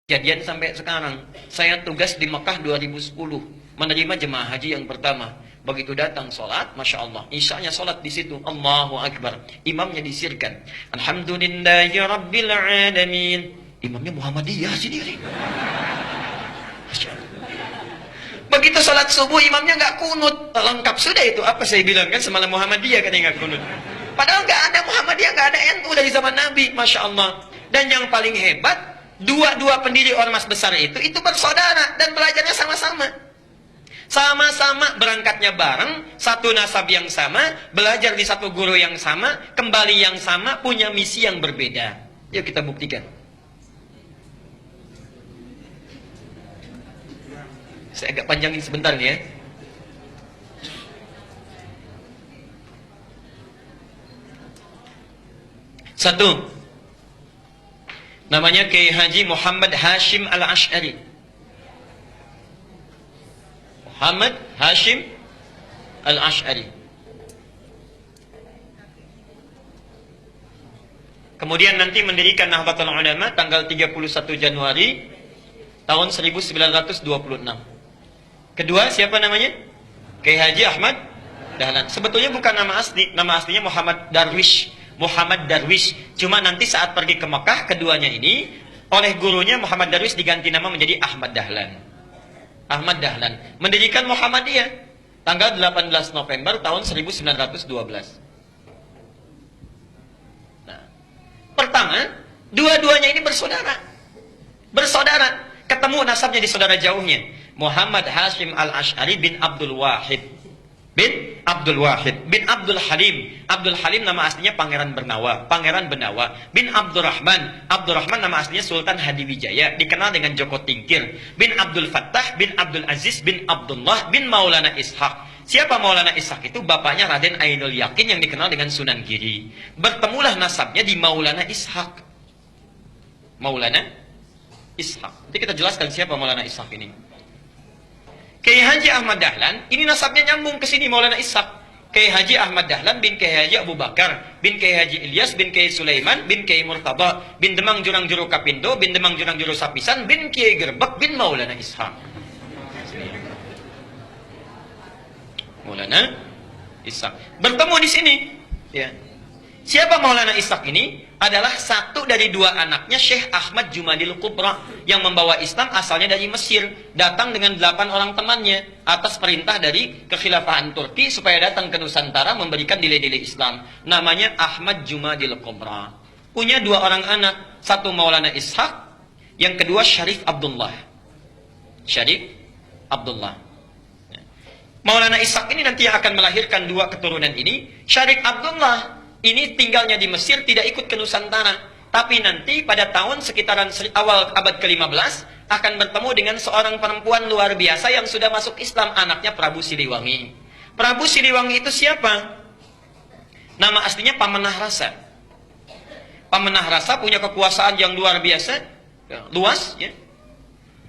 Kejadian sampai sekarang. Saya tugas di Mekah 2010, menerima jemaah haji yang pertama. Begitu datang sholat, Masya Allah, isyanya sholat di situ, Allahu Akbar. Imamnya disirkan, Alhamdulillahi Rabbil Alamin. Imamnya Muhammadiyah sendiri. Masya Allah. Begitu sholat subuh, imamnya nggak kunut. Lengkap sudah itu. Apa saya bilang kan semalam Muhammadiyah katanya nggak kunut. Padahal nggak ada Muhammadiyah, nggak ada NU dari zaman Nabi, Masya Allah. Dan yang paling hebat, dua pendiri ormas besar itu bersaudara dan belajarnya sama-sama. Sama-sama berangkatnya bareng, satu nasab yang sama, belajar di satu guru yang sama, kembali yang sama, punya misi yang berbeda. Yuk kita buktikan. Saya agak panjangin sebentar nih ya. Satu, namanya Kiai Haji Muhammad Hashim Al-Ash'ari. Muhammad Hashim Al-Ash'ari. Kemudian nanti mendirikan Nahdlatul Ulama tanggal 31 Januari tahun 1926. Kedua, siapa namanya? Kiai Haji Ahmad Dahlan. Sebetulnya bukan nama asli, nama aslinya Muhammad Darwish. Muhammad Darwish. Cuma nanti saat pergi ke Mekah, keduanya ini oleh gurunya Muhammad Darwish diganti nama menjadi Ahmad Dahlan. Ahmad Dahlan mendirikan Muhammadiyah tanggal 18 November tahun 1912. Nah, pertama, dua-duanya ini bersaudara. Bersaudara, ketemu nasabnya di saudara jauhnya. Muhammad Hashim Al-Ash'ari bin Abdul Wahid bin Abdul Wahid bin Abdul Halim. Abdul Halim nama aslinya Pangeran Benawa bin Abdurrahman. Abdurrahman nama aslinya Sultan Hadiwijaya, dikenal dengan Joko Tingkir. Bin Abdul Fattah bin Abdul Aziz bin Abdullah bin Maulana Ishaq. Siapa Maulana Ishaq itu? Bapaknya Raden Ainul Yakin yang dikenal dengan Sunan Giri. Bertemulah nasabnya di Maulana Ishaq. Maulana Ishaq. Nanti kita jelaskan siapa Maulana Ishaq ini. Kiai Haji Ahmad Dahlan, ini nasabnya nyambung ke sini Maulana Ishaq. Kiai Haji Ahmad Dahlan bin Kiai Haji Abu Bakar, bin Kiai Haji Ilyas, bin Kiai Sulaiman, bin Kiai Murtada, bin Demang Jurang Juru Kapindo, bin Demang Jurang Juru Sapisan, bin Kiai Gerbek, bin Maulana Ishaq. Maulana Ishaq. Bertemu di sini. Ya. Siapa Maulana Ishaq ini? Adalah satu dari dua anaknya Syekh Ahmad Jumadil Kubra yang membawa Islam, asalnya dari Mesir, datang dengan 8 orang temannya atas perintah dari kekhilafahan Turki supaya datang ke Nusantara memberikan nilai-nilai Islam. Namanya Ahmad Jumadil Kubra. Punya 2 orang anak, satu Maulana Ishaq, yang kedua Syarif Abdullah. Syarif Abdullah. Maulana Ishaq ini nanti yang akan melahirkan 2 keturunan ini. Syarif Abdullah ini tinggalnya di Mesir, tidak ikut ke Nusantara. Tapi nanti pada tahun sekitaran awal abad ke-15 akan bertemu dengan seorang perempuan luar biasa yang sudah masuk Islam, anaknya Prabu Siliwangi. Prabu Siliwangi itu siapa? Nama aslinya Pamenah Rasa. Pamenah Rasa punya kekuasaan yang luar biasa, ya, luas. Ya.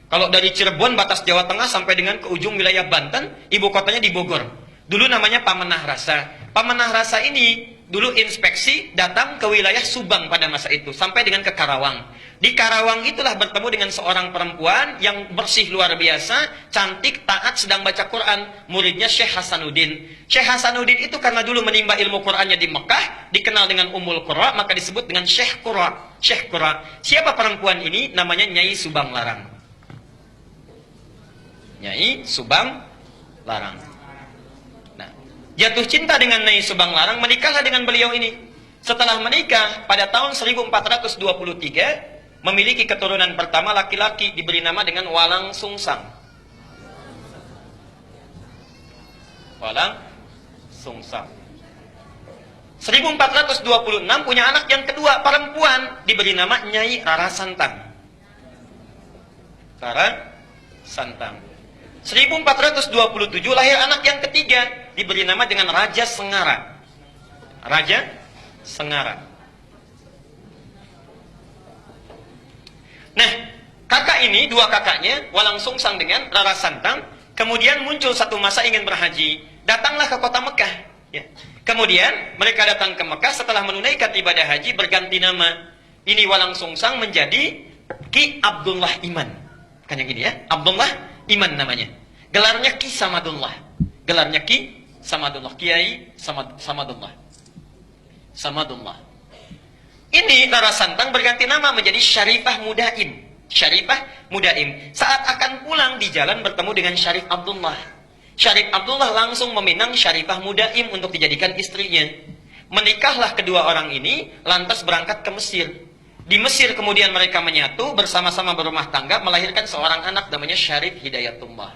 Kalau dari Cirebon batas Jawa Tengah sampai dengan ke ujung wilayah Banten, ibu kotanya di Bogor. Dulu namanya Pamenah Rasa. Pamenah Rasa ini dulu inspeksi datang ke wilayah Subang pada masa itu sampai dengan ke Karawang. Di Karawang itulah bertemu dengan seorang perempuan yang bersih luar biasa, cantik, taat, sedang baca Quran. Muridnya Syekh Hasanuddin. Syekh Hasanuddin itu karena dulu menimba ilmu Qurannya di Mekah, dikenal dengan Ummul Qura, maka disebut dengan Syekh Qura. Syekh Qura. Siapa perempuan ini? Namanya Nyai Subang Larang. Nyai Subang Larang. Jatuh cinta dengan Nyai Subang Larang, menikahlah dengan beliau ini. Setelah menikah, pada tahun 1423, memiliki keturunan pertama laki-laki, diberi nama dengan Walang Sungsang. Walang Sungsang. 1426 punya anak yang kedua, perempuan, diberi nama Nyai Rara Santang. Rara Santang. 1427 lahir anak yang ketiga, diberi nama dengan Raja Sengara. Raja Sengara. Nah, kakak ini, 2 kakaknya, Walang Sungsang dengan Rara Santang, kemudian muncul satu masa ingin berhaji. Datanglah ke kota Mekah. Ya. Kemudian mereka datang ke Mekah setelah menunaikan ibadah haji, berganti nama. Ini Walang Sungsang menjadi Ki Abdullah Iman. Kan yang ini ya, Abdullah Iman namanya. Gelarnya Ki Samadullah. Gelarnya Ki Samadullah, Kiai Samadullah. Samadullah. Ini Rara Santang berganti nama menjadi Syarifah Mudaim. Syarifah Mudaim. Saat akan pulang di jalan bertemu dengan Syarif Abdullah. Syarif Abdullah langsung meminang Syarifah Mudaim untuk dijadikan istrinya. Menikahlah kedua orang ini, lantas berangkat ke Mesir. Di Mesir kemudian mereka menyatu, bersama-sama berumah tangga, melahirkan seorang anak namanya Syarif Hidayatullah.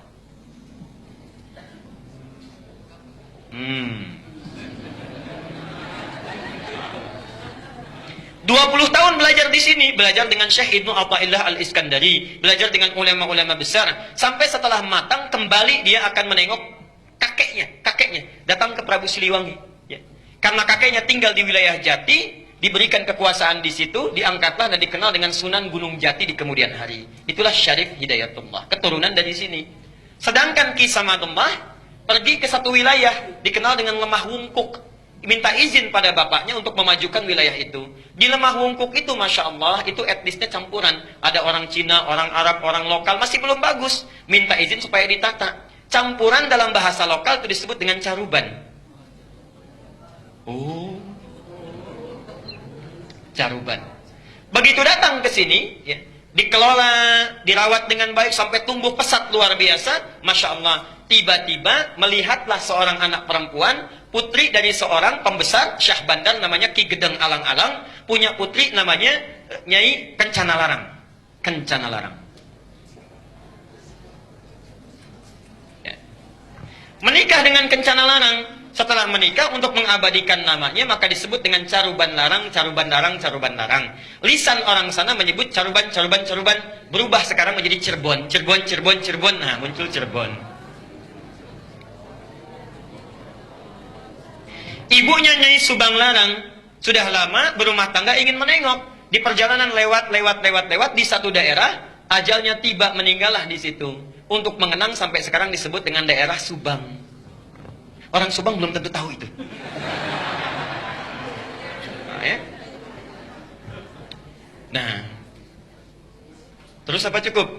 20 tahun belajar di sini, belajar dengan Syekh Ibnu Athaillah Al-Iskandari, belajar dengan ulama-ulama besar, sampai setelah matang kembali dia akan menengok kakeknya datang ke Prabu Siliwangi. Ya. Karena kakeknya tinggal di wilayah Jati, diberikan kekuasaan di situ, diangkatlah dan dikenal dengan Sunan Gunung Jati di kemudian hari. Itulah Syarif Hidayatullah, keturunan dari sini. Sedangkan Ki Samadullah pergi ke satu wilayah dikenal dengan Lemah Wungkuk. Minta izin pada bapaknya untuk memajukan wilayah itu. Di Lemah Wungkuk itu, Masya Allah, itu etnisnya campuran. Ada orang Cina, orang Arab, orang lokal, masih belum bagus. Minta izin supaya ditata. Campuran dalam bahasa lokal itu disebut dengan caruban. Oh, caruban. Begitu datang ke sini, ya, dikelola, dirawat dengan baik sampai tumbuh pesat luar biasa. Masya Allah, tiba-tiba melihatlah seorang anak perempuan, putri dari seorang pembesar Syah Bandar namanya Ki Gedeng Alang-Alang, punya putri namanya Nyai Kencana Larang. Kencana Larang. Ya. Menikah dengan Kencana Larang. Setelah menikah, untuk mengabadikan namanya maka disebut dengan Caruban Larang, Caruban Larang, Caruban Larang. Lisan orang sana menyebut Caruban, Caruban, Caruban, berubah sekarang menjadi Cirebon, Cirebon, Cirebon, Cirebon. Nah, muncul Cirebon. Ibunya Nyai Subang Larang sudah lama berumah tangga, ingin menengok. Di perjalanan lewat, di satu daerah, ajalnya tiba, meninggallah di situ. Untuk mengenang sampai sekarang disebut dengan daerah Subang. Orang Subang belum tentu tahu itu. Nah, ya. Nah, terus apa cukup?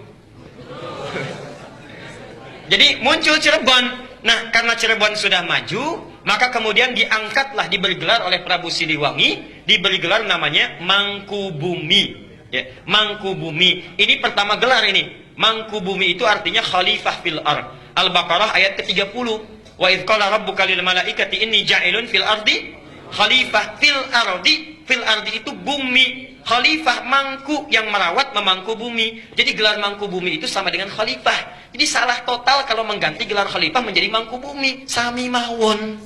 Jadi muncul Cirebon. Nah, karena Cirebon sudah maju, maka kemudian diangkatlah, diberi gelar oleh Prabu Siliwangi, diberi gelar namanya Mangkubumi. Ya, Mangkubumi. Ini pertama gelar ini. Mangkubumi itu artinya khalifah fil ard. Al-Baqarah ayat ke-30. Wa idz qala rabbuka lil malaikati inni ja'ilun fil ardi khalifah fil ardi. Fil ardi itu bumi. Khalifah, mangku, yang merawat, memangku bumi. Jadi gelar mangku bumi itu sama dengan khalifah. Jadi salah total kalau mengganti gelar khalifah menjadi mangku bumi. Sami mawon.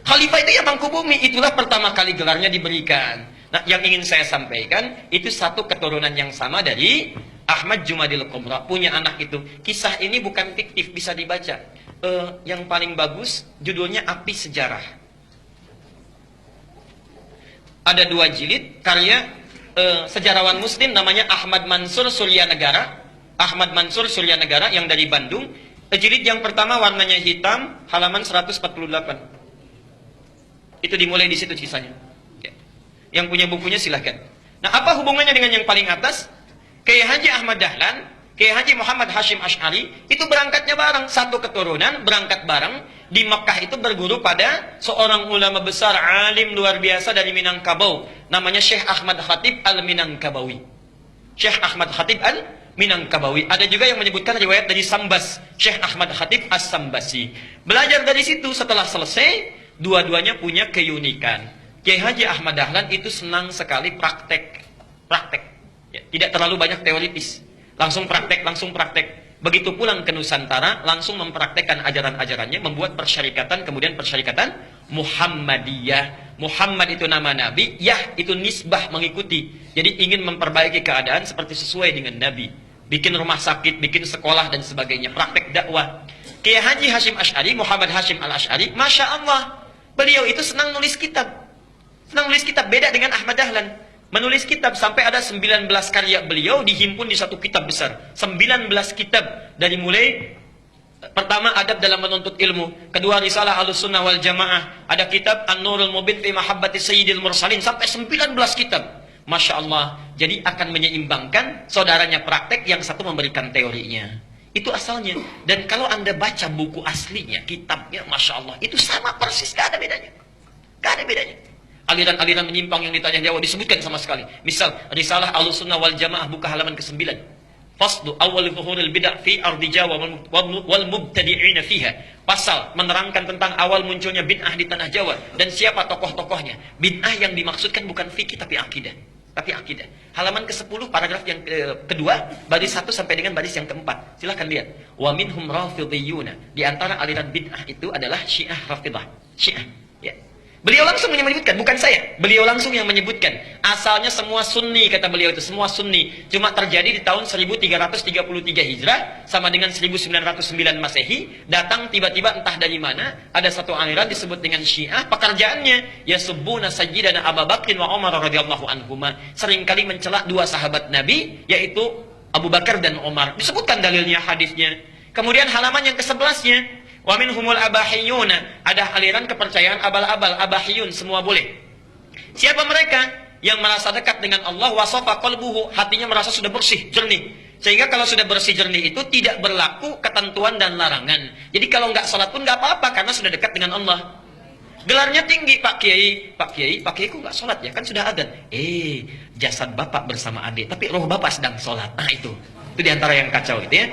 Khalifah itu ya mangku bumi. Itulah pertama kali gelarnya diberikan. Nah, yang ingin saya sampaikan, itu satu keturunan yang sama dari Ahmad Jumadil Kubra. Punya anak itu. Kisah ini bukan fiktif, bisa dibaca. Yang paling bagus, judulnya Api Sejarah. Ada 2 jilid karya sejarawan muslim namanya Ahmad Mansur Suryanegara. Ahmad Mansur Suryanegara yang dari Bandung. Jilid yang pertama warnanya hitam, halaman 148. Itu dimulai di situ kisahnya. Yang punya bukunya silahkan. Nah, apa hubungannya dengan yang paling atas? Kiai Haji Ahmad Dahlan, Kiai Haji Muhammad Hashim Asy'ari itu berangkatnya bareng, satu keturunan, berangkat bareng. Di Mekah itu berguru pada seorang ulama besar, alim luar biasa dari Minangkabau, namanya Syekh Ahmad Khatib Al-Minangkabawi. Syekh Ahmad Khatib Al-Minangkabawi. Ada juga yang menyebutkan riwayat dari Sambas, Syekh Ahmad Khatib As-Sambasi. Belajar dari situ, setelah selesai, dua-duanya punya keunikan. Kiai Haji Ahmad Dahlan itu senang sekali praktek. Ya, tidak terlalu banyak teoritis. Langsung praktek. Begitu pulang ke Nusantara, langsung mempraktekkan ajaran-ajarannya, membuat persyarikatan, kemudian persyarikatan Muhammadiyah. Muhammad itu nama Nabi, Yah itu nisbah, mengikuti. Jadi ingin memperbaiki keadaan seperti sesuai dengan Nabi. Bikin rumah sakit, bikin sekolah, dan sebagainya. Praktek dakwah. Kiai Haji Hashim Asy'ari, Muhammad Hashim Al-Asy'ari, Masya Allah, beliau itu senang nulis kitab. Senang nulis kitab, beda dengan Ahmad Dahlan. Menulis kitab sampai ada 19 karya beliau dihimpun di satu kitab besar. 19 kitab. Dari mulai pertama adab dalam menuntut ilmu, kedua risalah Ahlussunnah wal Jamaah, ada kitab An-Nurul Mubin fi Mahabbati Sayyidil Mursalin, sampai 19 kitab. Masya Allah. Jadi akan menyeimbangkan, saudaranya praktek, yang satu memberikan teorinya. Itu asalnya. Dan kalau Anda baca buku aslinya, kitabnya, Masya Allah, itu sama persis, gak ada bedanya. Gak ada bedanya. Aliran-aliran menyimpang yang ditanya jawab disebutkan sama sekali. Misal, Risalah Ahlussunnah wal Jamaah buka halaman ke-9. Faslu awal zuhuril bid'ah fi ardi Jawa wal mubtadi'ina fiha. Pasal menerangkan tentang awal munculnya bid'ah di tanah Jawa dan siapa tokoh-tokohnya. Bid'ah yang dimaksudkan bukan fikih tapi akidah. Tapi akidah. Halaman ke-10 paragraf yang kedua, baris 1 sampai dengan baris yang ke-4. Silakan lihat. Wa minhum rafidhiyuna. Di antara aliran bid'ah itu adalah Syiah Rafidah. Syiah. Ya. Beliau langsung menyebutkan, bukan saya. Beliau langsung yang menyebutkan. Asalnya semua sunni, kata beliau itu. Semua sunni. Cuma terjadi di tahun 1333 Hijrah, sama dengan 1909 Masehi. Datang tiba-tiba entah dari mana, ada satu aliran disebut dengan Syiah. Pekerjaannya, yasubbuna sayyidana Abu Bakrin wa Umar radhiyallahu anhuma. Seringkali mencela dua sahabat Nabi, yaitu Abu Bakar dan Umar. Disebutkan dalilnya, hadisnya. Kemudian halaman yang ke-11-nya, wa minhumul abahiyuna, ada aliran kepercayaan abal-abal, abahiyun, semua boleh. Siapa mereka? Yang merasa dekat dengan Allah, wasafa qalbuhu, hatinya merasa sudah bersih, jernih. Sehingga kalau sudah bersih jernih itu tidak berlaku ketentuan dan larangan. Jadi kalau nggak sholat pun nggak apa-apa karena sudah dekat dengan Allah. Gelarnya tinggi, Pak Kiai. Pak Kiai kok nggak sholat ya? Kan sudah adzan. Jasad bapak bersama adik, tapi roh bapak sedang sholat. Nah itu diantara yang kacau itu ya.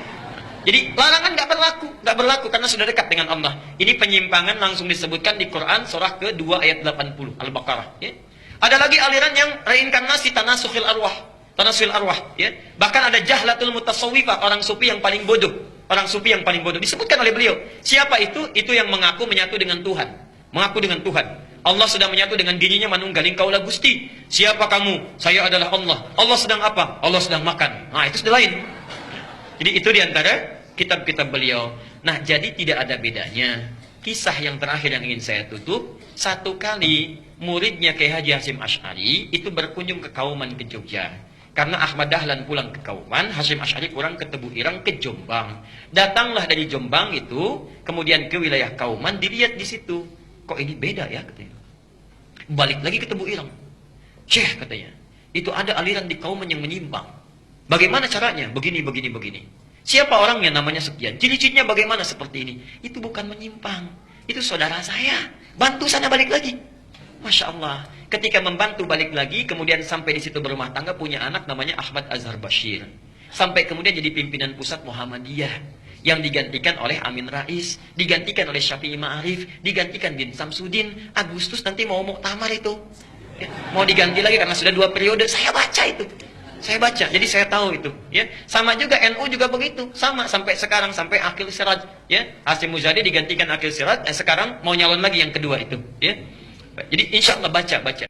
Jadi larangan nggak berlaku karena sudah dekat dengan Allah. Ini penyimpangan langsung disebutkan di Quran surah ke-2 ayat 80 Al-Baqarah. Ya. Ada lagi aliran yang reinkarnasi tanasukhil arwah. Ya. Bahkan ada jahlatul mutasawwifah, orang sufi yang paling bodoh. Orang sufi yang paling bodoh disebutkan oleh beliau. Siapa itu? Itu yang mengaku menyatu dengan Tuhan. Mengaku dengan Tuhan. Allah sudah menyatu dengan dirinya, manunggaling kaulah Gusti. Siapa kamu? Saya adalah Allah. Allah sedang apa? Allah sedang makan. Nah itu sudah lain. Jadi itu diantara kitab-kitab beliau. Nah, jadi tidak ada bedanya. Kisah yang terakhir yang ingin saya tutup, satu kali muridnya Kiai Haji Hasyim Asy'ari itu berkunjung ke Kauman ke Jogja. Karena Ahmad Dahlan pulang ke Kauman, Hasyim Asy'ari pulang ke Tebu Ireng ke Jombang. Datanglah dari Jombang itu, kemudian ke wilayah Kauman, dilihat di situ. Kok ini beda ya katanya. Balik lagi ke Tebu Ireng. Syekh katanya, itu ada aliran di Kauman yang menyimpang. Bagaimana caranya? Begini. Siapa orangnya? Namanya sekian. Ciri-cirinya bagaimana seperti ini? Itu bukan menyimpang. Itu saudara saya. Bantu sana balik lagi. Masya Allah. Ketika membantu balik lagi, kemudian sampai di situ berumah tangga, punya anak namanya Ahmad Azhar Bashir. Sampai kemudian jadi pimpinan pusat Muhammadiyah. Yang digantikan oleh Amin Rais. Digantikan oleh Syafi'i Ma'arif. Digantikan bin Samsudin. Agustus nanti mau muktamar itu. Ya, mau diganti lagi karena sudah 2 periode. Saya baca itu. Saya baca, jadi saya tahu itu. Ya, sama juga NU juga begitu, sama sampai sekarang sampai Akhil Siraj. Ya, Hasyim Muzadi digantikan Akhil Siraj, sekarang mau nyalon lagi yang kedua itu. Ya, jadi insya Allah baca.